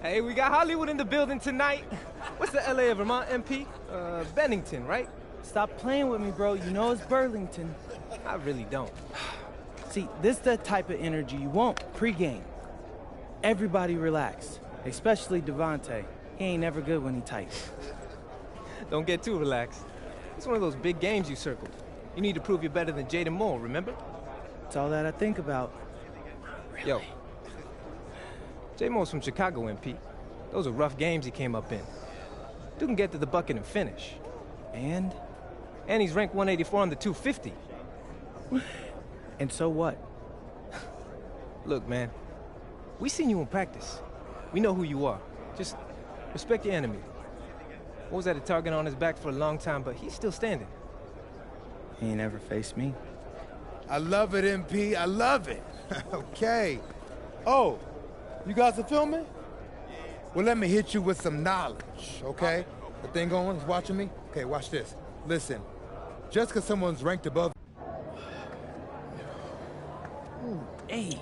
Hey, we got Hollywood in the building tonight. What's the LA of Vermont, MP? Bennington, right? Stop playing with me, bro. You know it's Burlington. I really don't. See, this the type of energy you want pre-game. Everybody relax, especially Devontae. He ain't never good when he tight. Don't get too relaxed. It's one of those big games you circled. You need to prove you're better than Jaden Moore, remember? It's all that I think about. Really? Yo. J Moore's from Chicago, MP. Those are rough games he came up in. Dude can get to the bucket and finish. And he's ranked 184 on the 250. And so what? Look, man. We seen you in practice. We know who you are. Just respect your enemy. What was at a target on his back for a long time, but he's still standing. He ain't ever faced me. I love it, MP. I love it. Okay. Oh, you guys are filming? Well, let me hit you with some knowledge, okay? The thing going is watching me? Okay, watch this. Listen, just because someone's ranked above... Hey.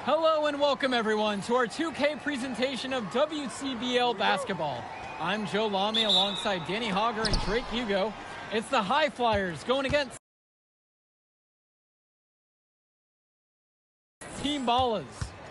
Hello and welcome everyone to our 2K presentation of WCBL basketball. I'm Joe Lamy alongside Danny Hogger and Drake Hugo. It's the High Flyers going against Team Ballers.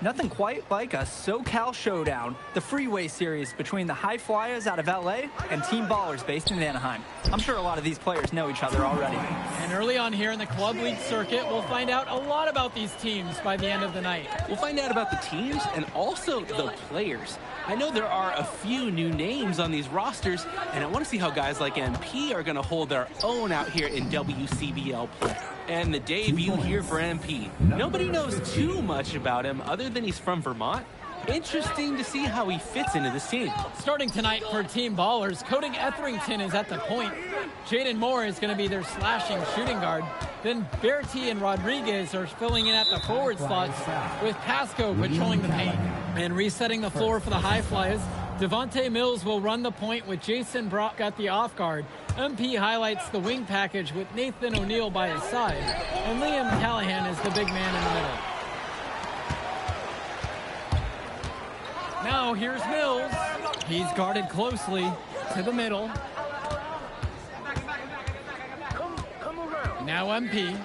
Nothing quite like a SoCal showdown, the freeway series between the High Flyers out of LA and Team Ballers based in Anaheim. I'm sure a lot of these players know each other already. And early on here in the Club League circuit, we'll find out a lot about these teams by the end of the night. We'll find out about the teams and also the players. I know there are a few new names on these rosters, and I want to see how guys like MP are going to hold their own out here in WCBL play. And the debut here for MP. Nobody knows too much about him other than he's from Vermont. Interesting to see how he fits into this team. Starting tonight for Team Ballers, Cody Etherington is at the point. Jaden Moore is going to be their slashing shooting guard. Then Bertie and Rodriguez are filling in at the forward slots with Pasco patrolling the paint. And resetting the floor for the High Flyers, Devontae Mills will run the point with Jason Brock at the off guard. MP highlights the wing package with Nathan O'Neill by his side. And Liam Callahan is the big man in the middle. Now here's Mills. He's guarded closely to the middle. Now MP.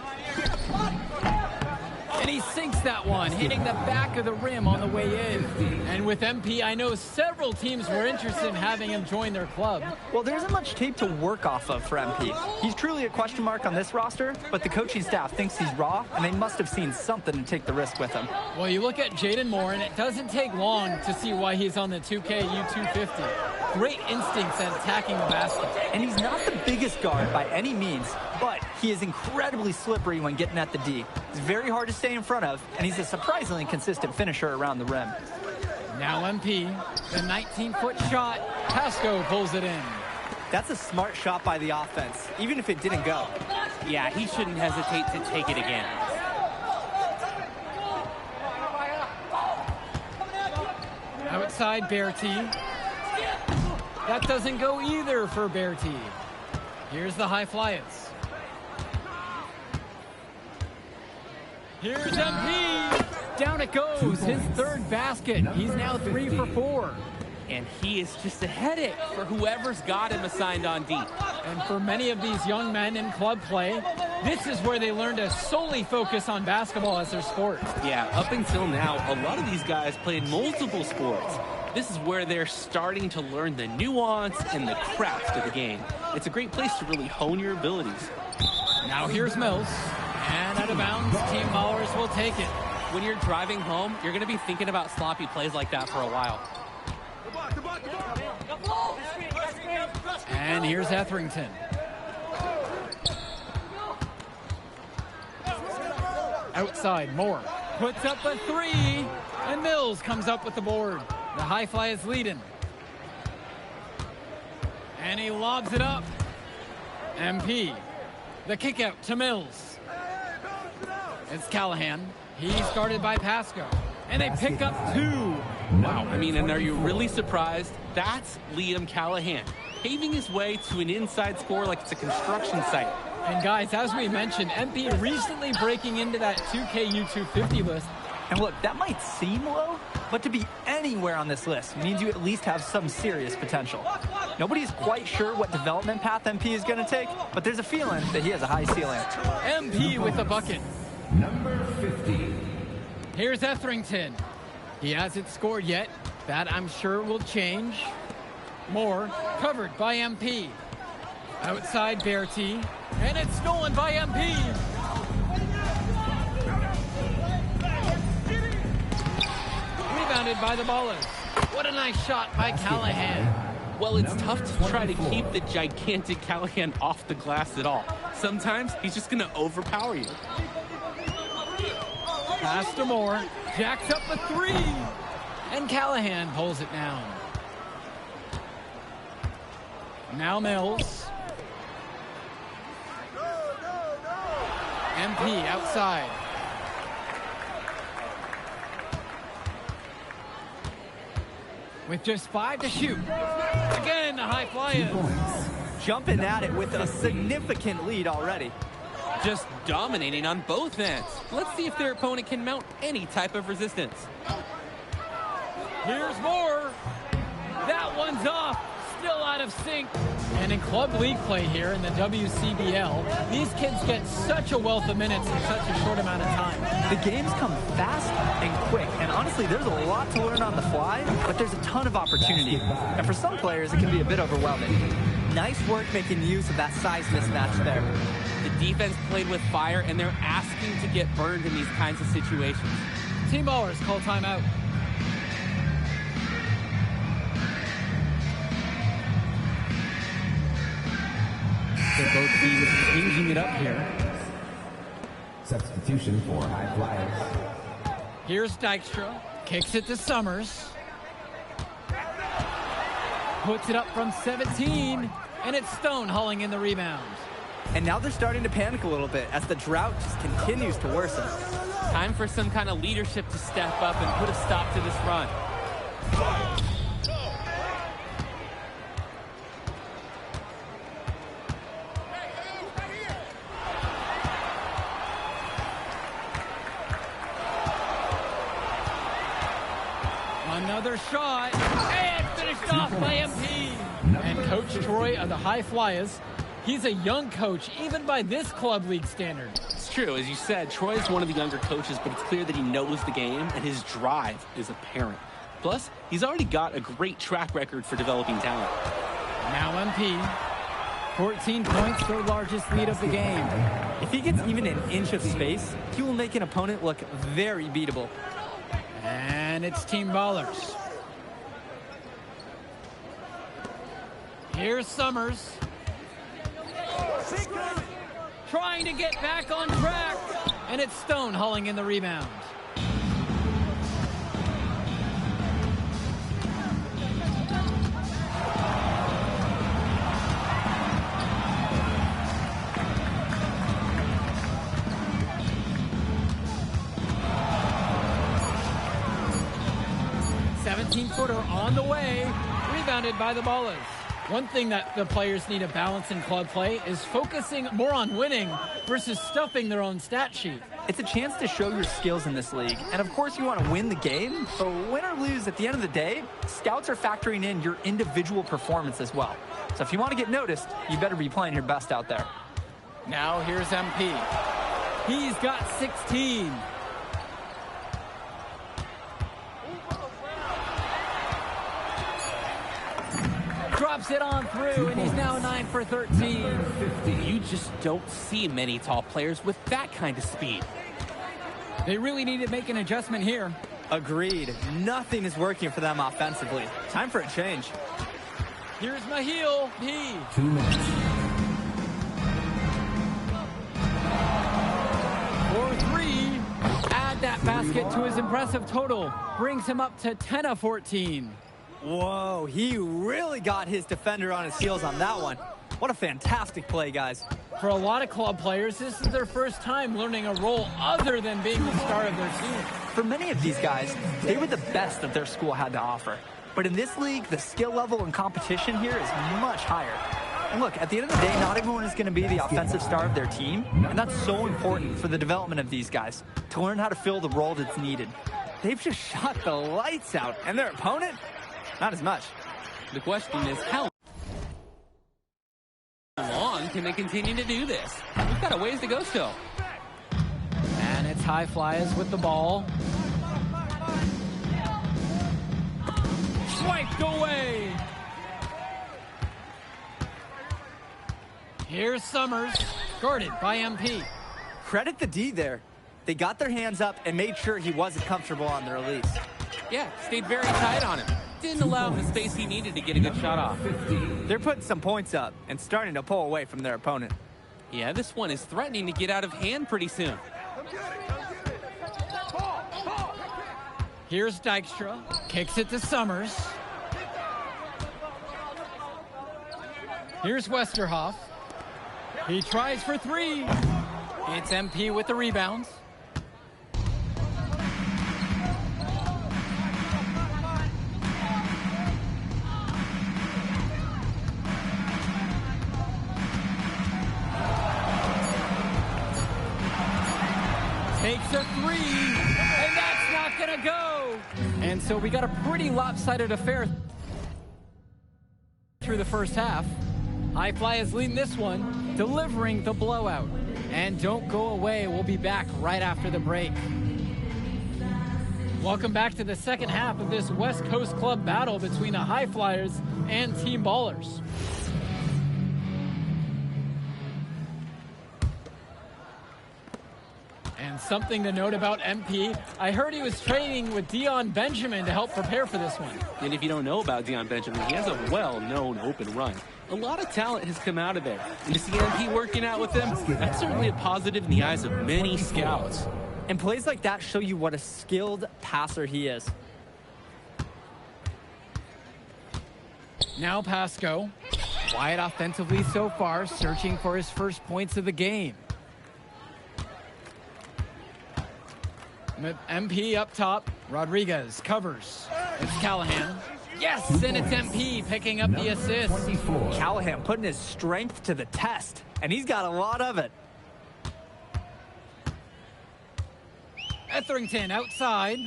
And he sinks that one, hitting the back of the rim on the way in. And with MP, I know several teams were interested in having him join their club. Well, there isn't much tape to work off of for MP. He's truly a question mark on this roster, but the coaching staff thinks he's raw, and they must have seen something to take the risk with him. Well, you look at Jaden Moore, and it doesn't take long to see why he's on the 2K U250. Great instincts at attacking the basket. And he's not the biggest guard by any means, but he is incredibly slippery when getting at the D. He's very hard to stay in front of, and he's a surprisingly consistent finisher around the rim. Now MP, the 19-foot shot. Pasco pulls it in. That's a smart shot by the offense, even if it didn't go. Yeah, he shouldn't hesitate to take it again. Outside Bertie. That doesn't go either for Bertie. Here's the High Flyers. Here's MP. Down it goes. His third basket. He's now 3 for 4. And he is just a headache for whoever's got him assigned on D. And for many of these young men in club play, this is where they learn to solely focus on basketball as their sport. Yeah, up until now, a lot of these guys played multiple sports. This is where they're starting to learn the nuance and the craft of the game. It's a great place to really hone your abilities. Now here's Mills. And out of bounds, Team Ballers will take it. When you're driving home, you're going to be thinking about sloppy plays like that for a while. And here's Etherington. Outside, Moore puts up a 3, and Mills comes up with the board. The High Flyers leading. And he lobs it up. MP, the kick out to Mills. It's Callahan. He's guarded by Pasco. And they pick up 2. Wow, I mean, and are you really surprised? That's Liam Callahan, paving his way to an inside score like it's a construction site. And guys, as we mentioned, MP recently breaking into that 2K U250 list. And look, that might seem low, but to be anywhere on this list means you at least have some serious potential. Nobody's quite sure what development path MP is going to take, but there's a feeling that he has a high ceiling. MP with the bucket. Number 50. Here's Etherington. He hasn't scored yet. That, I'm sure, will change. Moore covered by MP. Outside Bertie, and it's stolen by MP. Rebounded by the Ballers. What a nice shot by Callahan. Well, it's tough to try to keep the gigantic Callahan off the glass at all. Sometimes he's just going to overpower you. Pass to Moore. Jacks up a three. And Callahan pulls it down. Now Mills. MP outside. With just 5 to shoot. Again, the high flyers. Jumping at it with a significant lead already. Just dominating on both ends. Let's see if their opponent can mount any type of resistance. Here's Moore. That one's off. Still out of sync. And in club league play here in the WCBL, these kids get such a wealth of minutes in such a short amount of time. The games come fast and quick, and honestly, there's a lot to learn on the fly, but there's a ton of opportunity. And for some players, it can be a bit overwhelming. Nice work making use of that size mismatch there. The defense played with fire, and they're asking to get burned in these kinds of situations. Team Ballers call timeout. So both teams changing it up here. Substitution for high flyers. Here's Dykstra. Kicks it to Summers. Puts it up from 17. And it's Stone hauling in the rebound. And now they're starting to panic a little bit as the drought just continues to worsen. Time for some kind of leadership to step up and put a stop to this run. Another shot, and finished off by MP. And Coach Troy of the High Flyers, he's a young coach, even by this club league standard. It's true, as you said, Troy is one of the younger coaches, but it's clear that he knows the game, and his drive is apparent. Plus, he's already got a great track record for developing talent. Now MP, 14 points, their largest lead of the game. If he gets even an inch of space, he will make an opponent look very beatable. And it's Team Ballers. Here's Summers. Trying to get back on track. And it's Stone hauling in the rebound. Footer on the way, rebounded by the Ballers. One thing that the players need to balance in club play is focusing more on winning versus stuffing their own stat sheet. It's a chance to show your skills in this league. And of course you want to win the game, but win or lose, at the end of the day, scouts are factoring in your individual performance as well. So if you want to get noticed, you better be playing your best out there. Now here's MP. He's got 16. Drops it on through, and he's now 9 for 13. You just don't see many tall players with that kind of speed. They really need to make an adjustment here. Agreed. Nothing is working for them offensively. Time for a change. Here's Mahil. P. 2 minutes. For 3. Add that basket to his impressive total. Brings him up to 10 of 14. Whoa, he really got his defender on his heels on that one. What a fantastic play, guys. For a lot of club players, this is their first time learning a role other than being the star of their team. For many of these guys, they were the best that their school had to offer. But in this league, the skill level and competition here is much higher. And look, at the end of the day, not everyone is going to be the offensive star of their team, and that's so important for the development of these guys, to learn how to fill the role that's needed. They've just shot the lights out, and their opponent, not as much. The question is, how long can they continue to do this? We've got a ways to go still. And it's High Flyers with the ball. Swiped away. Here's Summers, guarded by MP. Credit the D there. They got their hands up and made sure he wasn't comfortable on the release. Yeah, stayed very tight on him. Didn't allow him the space he needed to get a good shot off. They're putting some points up and starting to pull away from their opponent. Yeah, this one is threatening to get out of hand pretty soon. Here's Dykstra, kicks it to Summers. Here's Westerhoff. He tries for three. It's MP with the rebounds. Takes a three, and that's not gonna go. And so we got a pretty lopsided affair through the first half. High Flyers leading this one, delivering the blowout. And don't go away, we'll be back right after the break. Welcome back to the second half of this West Coast Club battle between the High Flyers and Team Ballers. And something to note about MP, I heard he was training with Dion Benjamin to help prepare for this one. And if you don't know about Dion Benjamin, he has a well-known open run. A lot of talent has come out of there. And to see MP working out with him, that's certainly a positive in the eyes of many scouts. And plays like that show you what a skilled passer he is. Now Pasco, quiet offensively so far, searching for his first points of the game. MP up top, Rodriguez covers. It's Callahan. Yes, and it's MP picking up the assist. Callahan putting his strength to the test, and he's got a lot of it. Etherington outside.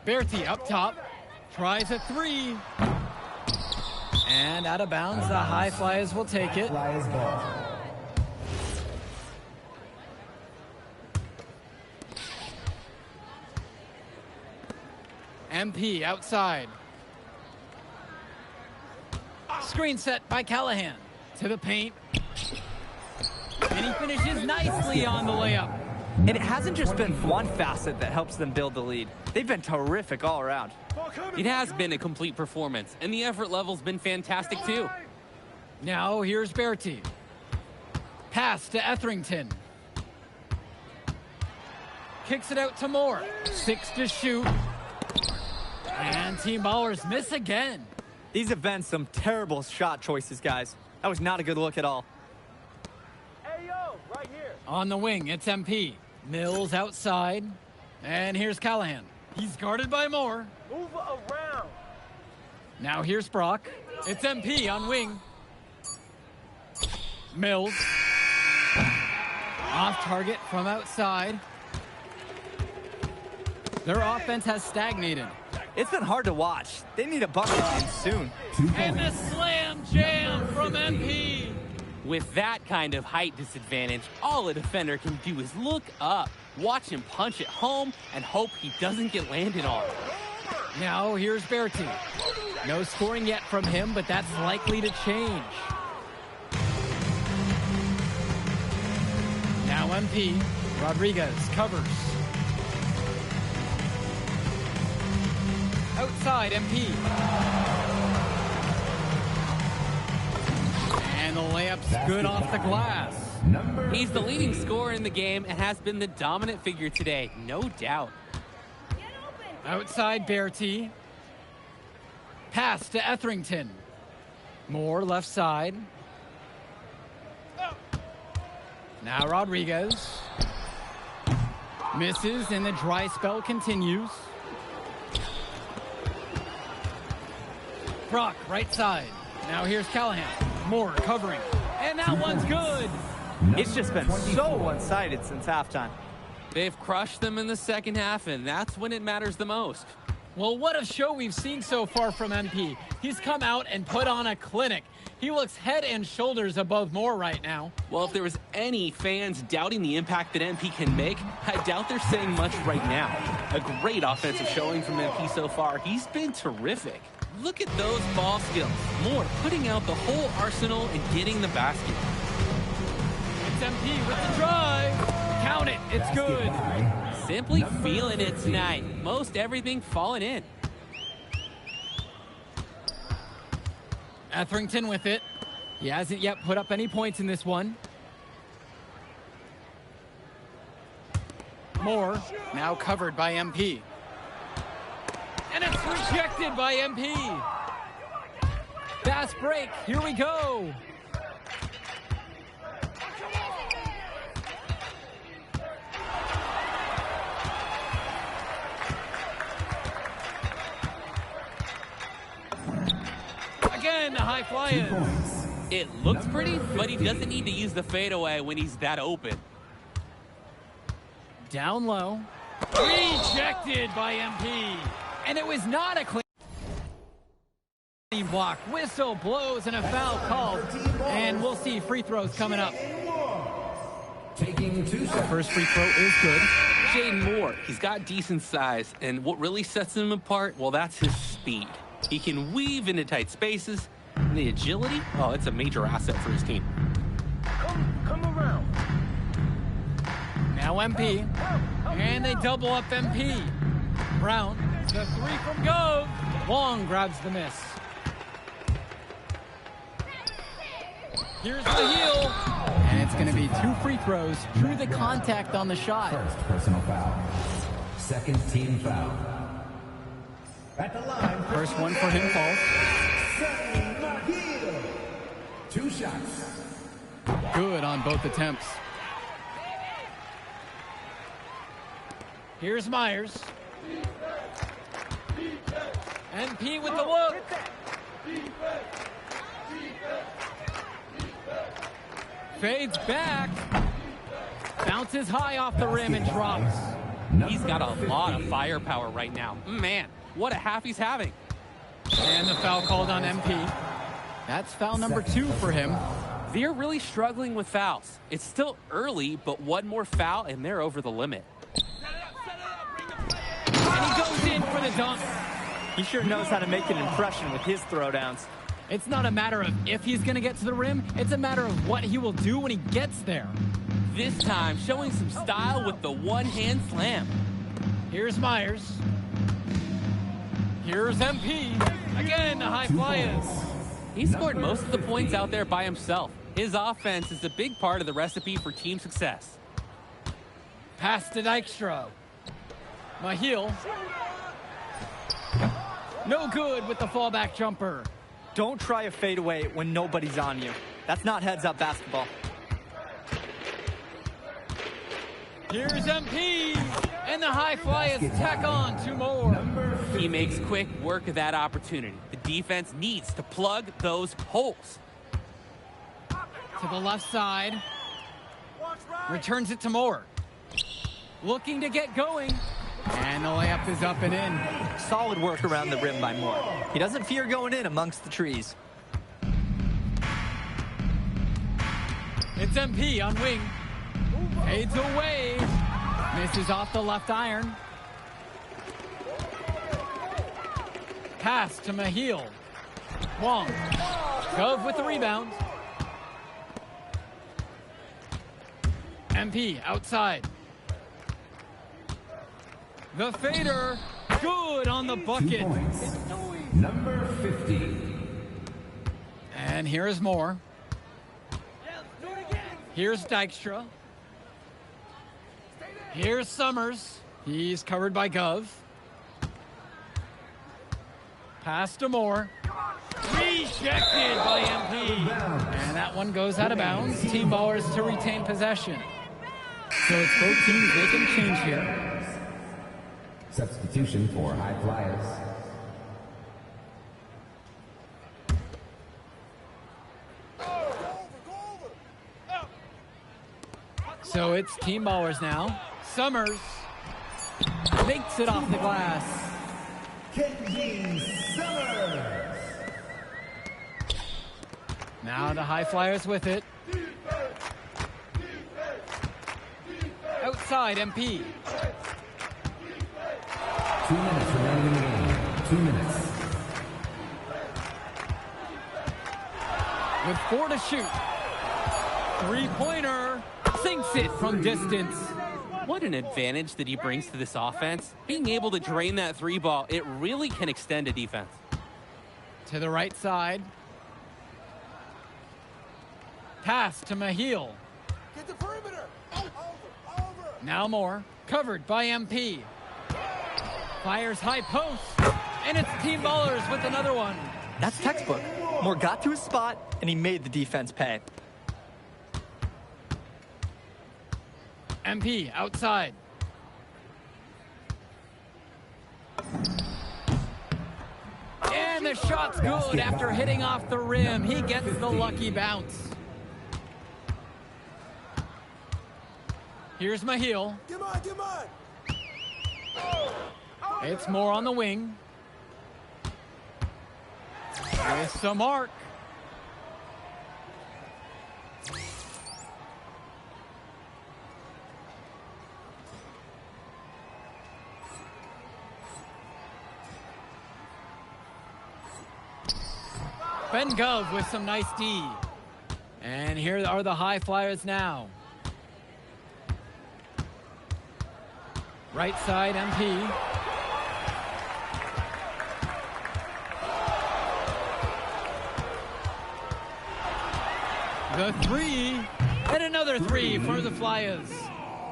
Bertie up top. Tries a three. And out of bounds, the High Flyers will take it. MP outside. Screen set by Callahan. To the paint. And he finishes nicely on the layup. And it hasn't just been one facet that helps them build the lead. They've been terrific all around. It has been a complete performance, and the effort level's been fantastic too. Now here's Bertie. Pass to Etherington. Kicks it out to Moore. 6 to shoot. And Team Ballers miss again. These have been some terrible shot choices, guys. That was not a good look at all. Hey, yo, right here. On the wing, it's MP. Mills outside. And here's Callahan. He's guarded by Moore. Move around. Now here's Brock. It's MP on wing. Mills. Off target from outside. Their offense has stagnated. It's been hard to watch. They need a bucket and soon. And the slam jam from MP. With that kind of height disadvantage, all a defender can do is look up, watch him punch it home, and hope he doesn't get landed on. Now here's Bertie. No scoring yet from him, but that's likely to change. Now MP. Rodriguez covers. Outside MP. And the layup's good off the glass. He's the leading scorer in the game and has been the dominant figure today, no doubt. Outside Bertie. Pass to Etherington. Moore left side. Now Rodriguez. Misses and the dry spell continues. Brock right side. Now here's Callahan. Moore covering. And that one's good. It's just been so one-sided since halftime. They've crushed them in the second half, and that's when it matters the most. Well, what a show we've seen so far from MP. He's come out and put on a clinic. He looks head and shoulders above Moore right now. Well, if there was any fans doubting the impact that MP can make, I doubt they're saying much right now. A great offensive showing from MP so far. He's been terrific. Look at those ball skills. Moore putting out the whole arsenal and getting the basket. It's MP with the drive. Count it. It's good. Simply feeling it tonight. Most everything falling in. Etherington with it. He hasn't yet put up any points in this one. Moore now covered by MP. And it's rejected by MP. Fast break. Here we go. Again, the high flyers. It looks pretty, but he doesn't need to use the fadeaway when he's that open. Down low. Rejected by MP. And it was not a clean block. Whistle blows and a foul called. And we'll see free throws coming up. Taking 2 The first free throw is good. Jaden Moore, he's got decent size, and what really sets him apart, well, that's his speed. He can weave into tight spaces, and the agility, oh, it's a major asset for his team. Come around. Now MP. And they double up MP. Brown, the three from Gove. Long grabs the miss. Here's the heel. And it's going to be 2 free throws through the contact on the shot. First personal foul. Second team foul. At the line. First one for him falls. 2 shots. Good on both attempts. Here's Myers. MP with the look. Fades back. Bounces high off the rim and drops. He's got a lot of firepower right now. Man, what a half he's having. And the foul called on MP. That's foul number 2 for him. They're really struggling with fouls. It's still early, but one more foul and they're over the limit. And he goes in for the dunk. He sure knows how to make an impression with his throwdowns. It's not a matter of if he's going to get to the rim. It's a matter of what he will do when he gets there. This time, showing some style with the one-hand slam. Here's Myers. Here's MP. Again, the high flyers. He scored most of the points out there by himself. His offense is a big part of the recipe for team success. Pass to Dykstra. Mahil. No good with the fallback jumper. Don't try a fadeaway when nobody's on you. That's not heads-up basketball. Here's MP. And the high flyers tack on 2 more. He makes quick work of that opportunity. The defense needs to plug those holes. To the left side. Returns it to Moore. Looking to get going. And the layup is up and in. Solid work around the rim by Moore. He doesn't fear going in amongst the trees. It's MP on wing. Fades away. Misses off the left iron. Pass to Mahil. Wong. Gove with the rebound. MP outside. The fader. Good on the 2 bucket. points. Number 50. And here's Moore. Here's Dykstra. Here's Summers. He's covered by Gove. Pass to Moore. Rejected by MP. And that one goes out of bounds. Team ballers to retain possession. So it's both teams. They can change here. Substitution for high flyers. So it's team ballers now. Summers makes it off the glass. Now the high flyers with it. Outside MP. 2 minutes remaining in the game. 2 minutes. With 4 to shoot. Three-pointer. Sinks it from distance. What an advantage that he brings to this offense. Being able to drain that three ball, it really can extend a defense. To the right side. Pass to Mahil. Get the perimeter. Over. Now more. Covered by MP. Fires high post. And it's team ballers with another one. That's textbook. Moore got to his spot, and he made the defense pay. MP outside. And the shot's good after hitting off the rim. He gets the lucky bounce. Here's Mahil. Come on. It's Moore on the wing. With some arc. Ben Gov with some nice D. And here are the high flyers now. Right side MP. The three, and another three for the Flyers.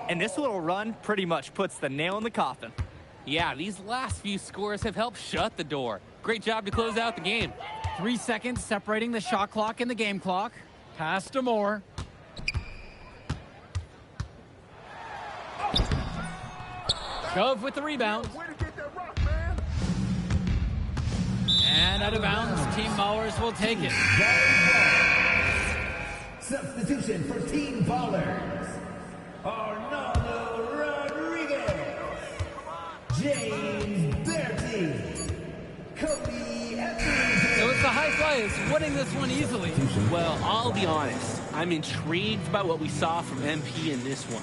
And this little run pretty much puts the nail in the coffin. Yeah, these last few scores have helped shut the door. Great job to close out the game. 3 seconds separating the shot clock and the game clock. Pass to Moore. Gov with the rebound. And out of bounds, Team Ballers will take it. Substitution for Team Ballers. Arnaldo Rodriguez. James Bertie. Cody Evans. So it's the high flyers winning this one easily. Well, I'll be honest. I'm intrigued by what we saw from MP in this one.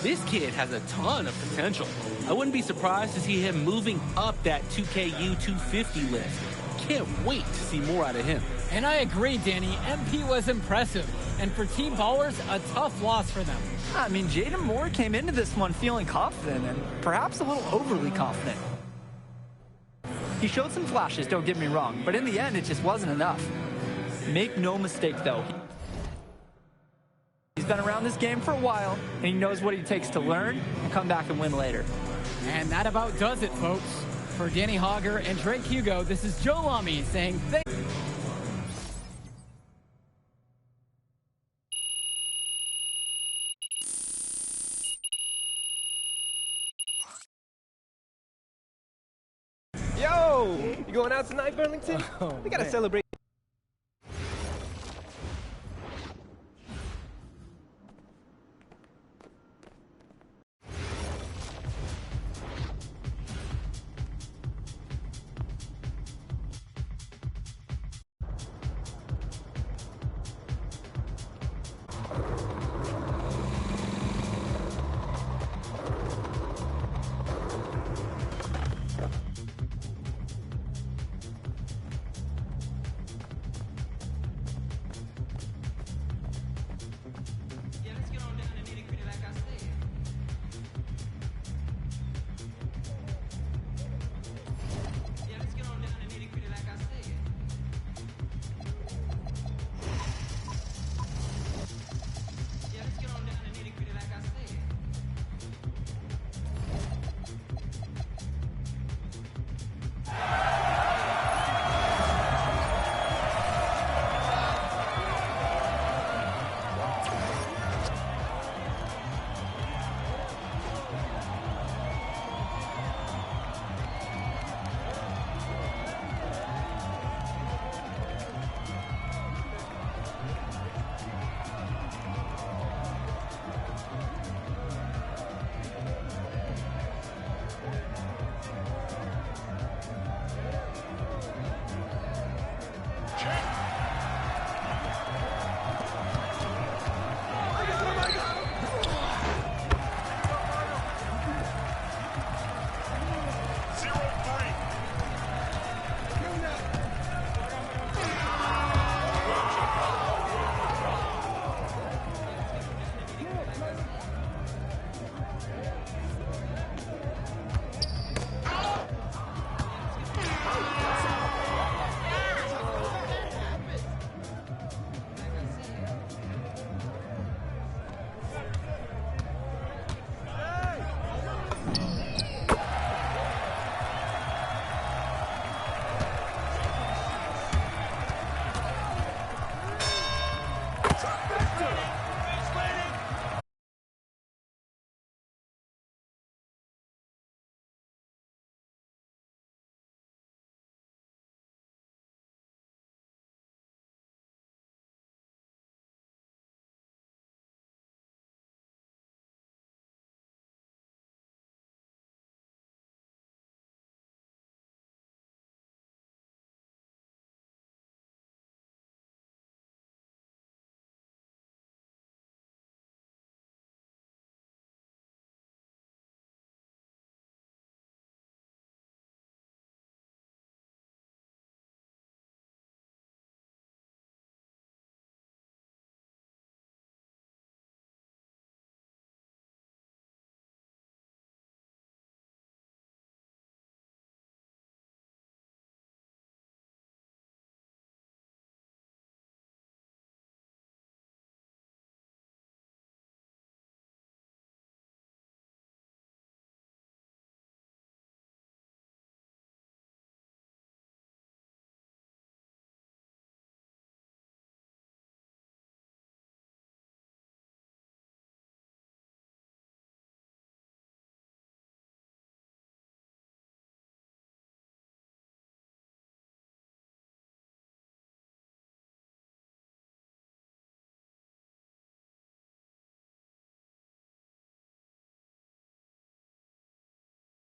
This kid has a ton of potential. I wouldn't be surprised to see him moving up that 2KU 250 list. Can't wait to see more out of him. And I agree, Danny. MP was impressive. And for Team Ballers, a tough loss for them. I mean, Jaden Moore came into this one feeling confident and perhaps a little overly confident. He showed some flashes, don't get me wrong, but in the end, it just wasn't enough. Make no mistake, though. He's been around this game for a while, and he knows what it takes to learn and come back and win later. And that about does it, folks. For Danny Hogger and Drake Hugo, this is Joe Lamy saying thank you. Yo! You going out tonight, Burlington? Oh, We gotta man. celebrate.